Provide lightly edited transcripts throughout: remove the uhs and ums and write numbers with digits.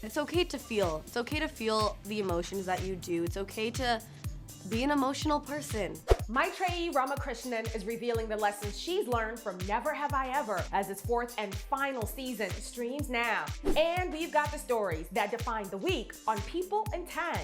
It's okay to feel. It's okay to feel the emotions that you do. It's okay to be an emotional person. Maitreyi Ramakrishnan is revealing the lessons she's learned from Never Have I Ever as its fourth and final season streams now. And we've got the stories that define the week on People in 10.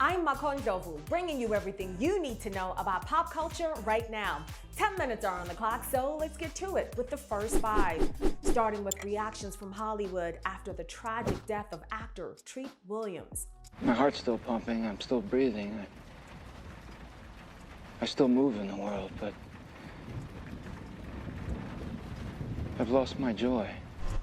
I'm Makon Jovu, bringing you everything you need to know about pop culture right now. 10 minutes are on the clock, so let's get to it with the first 5. Starting with reactions from Hollywood after the tragic death of actor Treat Williams. My heart's still pumping, I'm still breathing. I still move in the world, but I've lost my joy.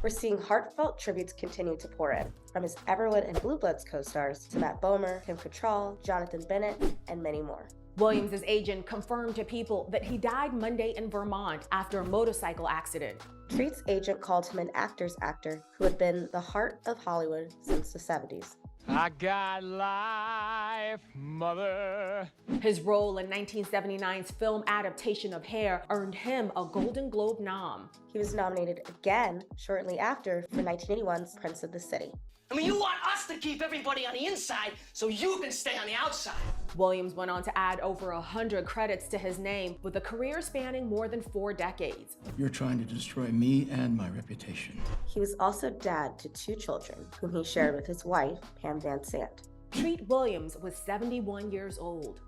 We're seeing heartfelt tributes continue to pour in, from his Everwood and Blue Bloods co-stars to Matt Bomer, Kim Cattrall, Jonathan Bennett, and many more. Williams' agent confirmed to People that he died Monday in Vermont after a motorcycle accident. Treat's agent called him an actor's actor who had been the heart of Hollywood since the 70s. I got life, mother. His role in 1979's film adaptation of Hair earned him a Golden Globe nom. He was nominated again shortly after for 1981's Prince of the City. I mean, you want us to keep everybody on the inside so you can stay on the outside. Williams went on to add over 100 credits to his name, with a career spanning more than 4 decades. You're trying to destroy me and my reputation. He was also dad to 2 children, whom he shared with his wife, Pam Van Sant. Treat Williams was 71 years old.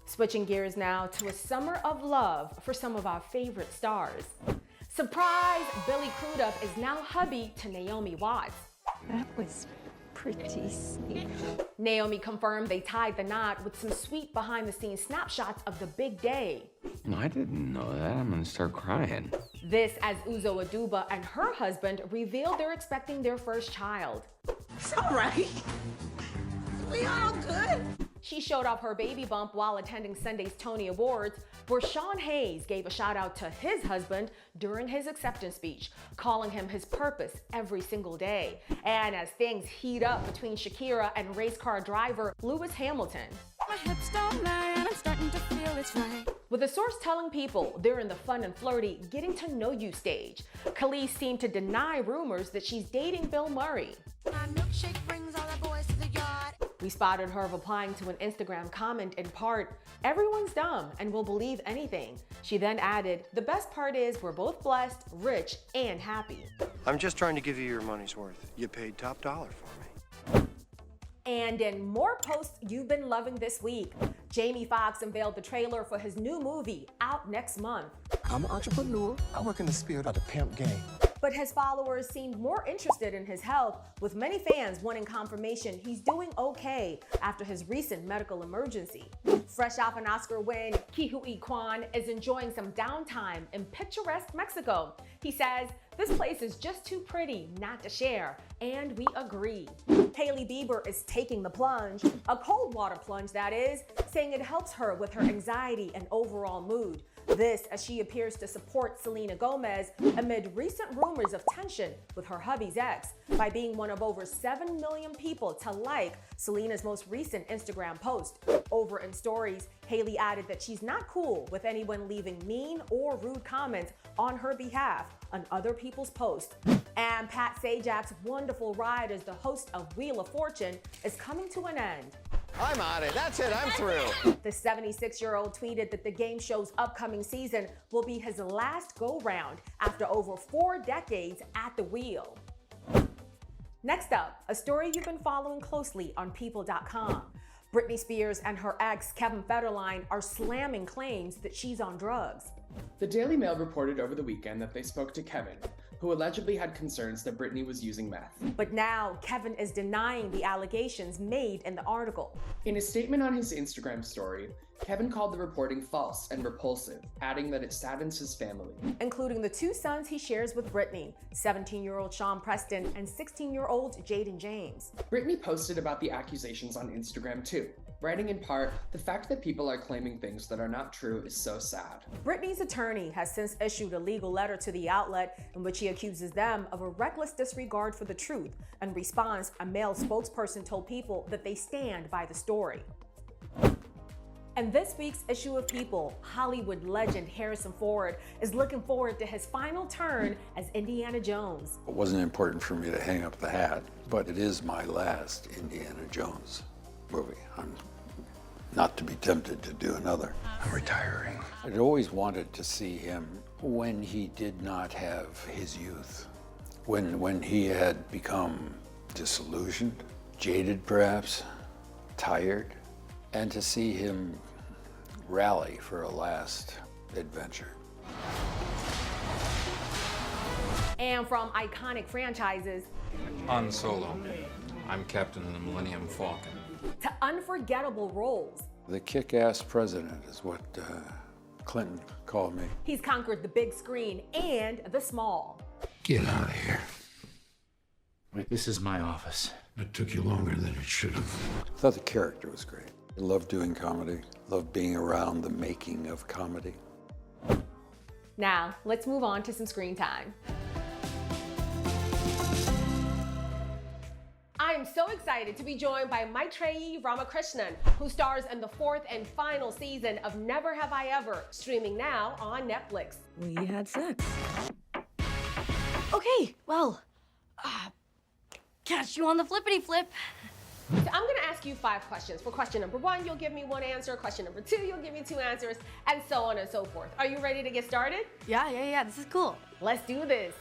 Switching gears now to a summer of love for some of our favorite stars. Surprise! Billy Crudup is now hubby to Naomi Watts. That was pretty sneaky. Naomi confirmed they tied the knot with some sweet behind-the-scenes snapshots of the big day. I didn't know that. I'm gonna start crying. This as Uzo Aduba and her husband revealed they're expecting their first child. It's all right. We all good. She showed off her baby bump while attending Sunday's Tony Awards, where Sean Hayes gave a shout out to his husband during his acceptance speech, calling him his purpose every single day. And as things heat up between Shakira and race car driver Lewis Hamilton. My hips don't lie and I'm starting to feel it's right. With a source telling People they're in the fun and flirty getting to know you stage, Khalees seemed to deny rumors that she's dating Bill Murray. My milkshake brings all the boys to the yard. We spotted her replying to an Instagram comment in part, "Everyone's dumb and will believe anything." She then added, "The best part is we're both blessed, rich, and happy." I'm just trying to give you your money's worth. You paid top dollar for me. And in more posts you've been loving this week, Jamie Foxx unveiled the trailer for his new movie out next month. I'm an entrepreneur. I work in the spirit of the pimp game. But his followers seemed more interested in his health, with many fans wanting confirmation he's doing okay after his recent medical emergency. Fresh off an Oscar win, Ke Huy Quan is enjoying some downtime in picturesque Mexico. He says, "This place is just too pretty not to share," and we agree. Hailey Bieber is taking the plunge, a cold water plunge that is, saying it helps her with her anxiety and overall mood. This as she appears to support Selena Gomez amid recent rumors of tension with her hubby's ex by being one of over 7 million people to like Selena's most recent Instagram post. Over in stories, Hailey added that she's not cool with anyone leaving mean or rude comments on her behalf on other people's posts. And Pat Sajak's wonderful ride as the host of Wheel of Fortune is coming to an end. I'm on it. That's it. I'm through. The 76-year-old tweeted that the game show's upcoming season will be his last go-round after over 4 decades at the wheel. Next up, a story you've been following closely on People.com. Britney Spears and her ex, Kevin Federline, are slamming claims that she's on drugs. The Daily Mail reported over the weekend that they spoke to Kevin, who allegedly had concerns that Britney was using meth. But now, Kevin is denying the allegations made in the article. In a statement on his Instagram story, Kevin called the reporting false and repulsive, adding that it saddens his family. Including the 2 sons he shares with Britney, 17-year-old Sean Preston and 16-year-old Jaden James. Britney posted about the accusations on Instagram too, writing in part, "The fact that people are claiming things that are not true is so sad." Britney's attorney has since issued a legal letter to the outlet in which he accuses them of a reckless disregard for the truth. In response, a male spokesperson told People that they stand by the story. And this week's issue of People, Hollywood legend Harrison Ford is looking forward to his final turn as Indiana Jones. It wasn't important for me to hang up the hat, but it is my last Indiana Jones movie. I'm not to be tempted to do another. I'm retiring. I'd always wanted to see him when he did not have his youth, when he had become disillusioned, jaded perhaps, tired, and to see him rally for a last adventure. And from iconic franchises Han Solo. I'm Captain of the Millennium Falcon. to unforgettable roles, The kick-ass president is what Clinton called me. he's conquered the big screen and the small. Get out of here. Wait, this is my office. It took you longer than it should have. I thought the character was great. I loved doing comedy. Loved being around the making of comedy. Now, let's move on to some screen time. I am so excited to be joined by Maitreyi Ramakrishnan, who stars in the 4th and final season of Never Have I Ever, streaming now on Netflix. We had sex. Okay, well, catch you on the flippity flip. So I'm gonna ask you 5 questions. For question number 1, you'll give me 1 answer. Question number 2, you'll give me 2 answers, and so on and so forth. Are you ready to get started? Yeah, this is cool. Let's do this.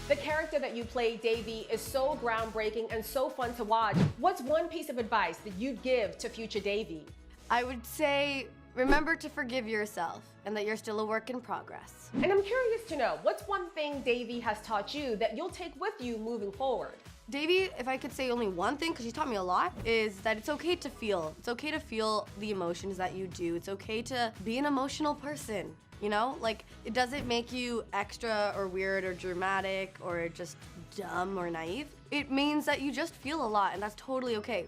The character that you play, Davy, is so groundbreaking and so fun to watch. What's one piece of advice that you'd give to future Davy? I would say, remember to forgive yourself and that you're still a work in progress. And I'm curious to know, what's one thing Davy has taught you that you'll take with you moving forward? Davy, if I could say only one thing, because she's taught me a lot, is that it's okay to feel. It's okay to feel the emotions that you do. It's okay to be an emotional person, you know? Like, it doesn't make you extra or weird or dramatic or just dumb or naive. It means that you just feel a lot, and that's totally okay.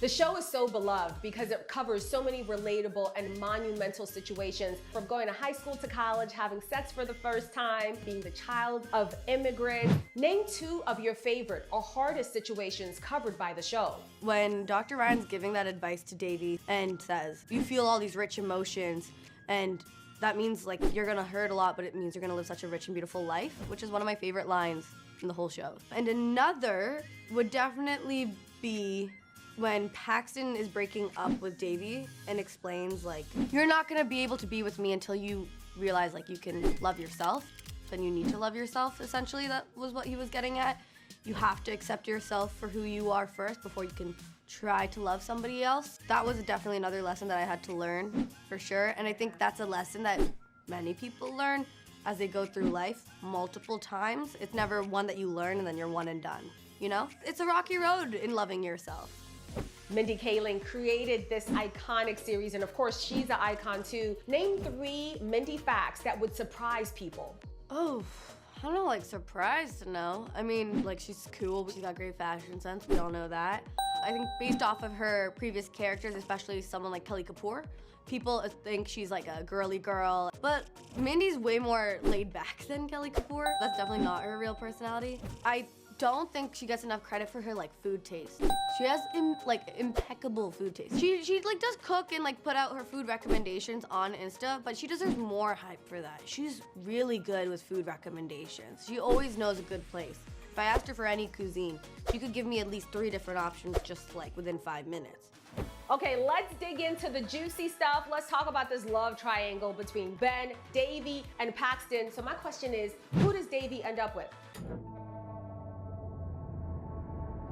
The show is so beloved because it covers so many relatable and monumental situations, from going to high school to college, having sex for the first time, being the child of immigrants. Name 2 of your favorite or hardest situations covered by the show. When Dr. Ryan's giving that advice to Davy and says, you feel all these rich emotions, and that means like you're gonna hurt a lot, but it means you're gonna live such a rich and beautiful life, which is one of my favorite lines in the whole show. And another would definitely be when Paxton is breaking up with Davy and explains like, you're not gonna be able to be with me until you realize like you can love yourself, then you need to love yourself, essentially. That was what he was getting at. You have to accept yourself for who you are first before you can try to love somebody else. That was definitely another lesson that I had to learn, for sure. And I think that's a lesson that many people learn as they go through life multiple times. It's never one that you learn and then you're one and done, you know? It's a rocky road in loving yourself. Mindy Kaling created this iconic series, and of course, she's an icon too. Name 3 Mindy facts that would surprise people. Oh, I don't know, like surprised to know. I mean, like she's cool, but she's got great fashion sense. We all know that. I think based off of her previous characters, especially someone like Kelly Kapoor, people think she's like a girly girl, but Mindy's way more laid back than Kelly Kapoor. That's definitely not her real personality. I don't think she gets enough credit for her like food taste. She has impeccable food taste. She like does cook and like put out her food recommendations on Insta, but she deserves more hype for that. She's really good with food recommendations. She always knows a good place. If I asked her for any cuisine, she could give me at least 3 different options just like within 5 minutes. Okay, let's dig into the juicy stuff. Let's talk about this love triangle between Ben, Davy, and Paxton. So my question is, who does Davy end up with?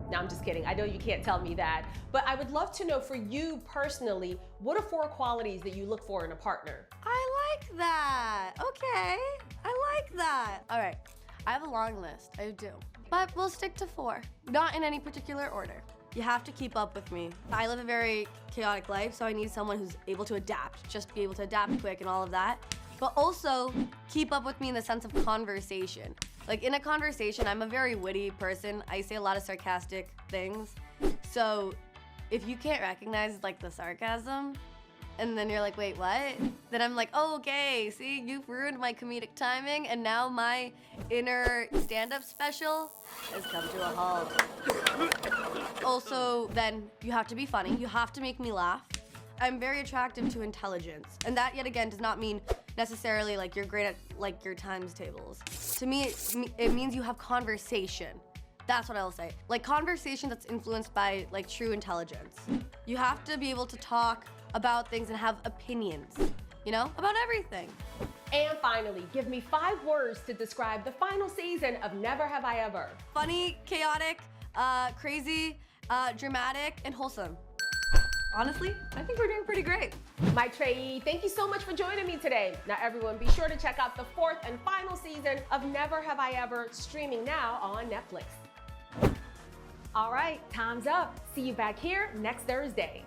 No, I'm just kidding. I know you can't tell me that. But I would love to know for you personally, what are 4 qualities that you look for in a partner? I like that. Okay, I like that. All right, I have a long list, I do. But we'll stick to 4, not in any particular order. You have to keep up with me. I live a very chaotic life, so I need someone who's able to adapt, just be able to adapt quick and all of that. But also keep up with me in the sense of conversation. Like in a conversation, I'm a very witty person. I say a lot of sarcastic things. So if you can't recognize like the sarcasm, and then you're like, wait, what? Then I'm like, oh, okay, see, you've ruined my comedic timing, and now my inner stand-up special has come to a halt. Also, then you have to be funny. You have to make me laugh. I'm very attractive to intelligence. And that, yet again, does not mean necessarily like you're great at like your times tables. To me, it means you have conversation. That's what I'll say. Like conversation that's influenced by like true intelligence. You have to be able to talk about things and have opinions, you know, about everything. And finally, give me 5 words to describe the final season of Never Have I Ever. Funny, chaotic, crazy, dramatic, and wholesome. Honestly, I think we're doing pretty great. My Trey, thank you so much for joining me today. Now everyone, be sure to check out the 4th and final season of Never Have I Ever, streaming now on Netflix. All right, time's up. See you back here next Thursday.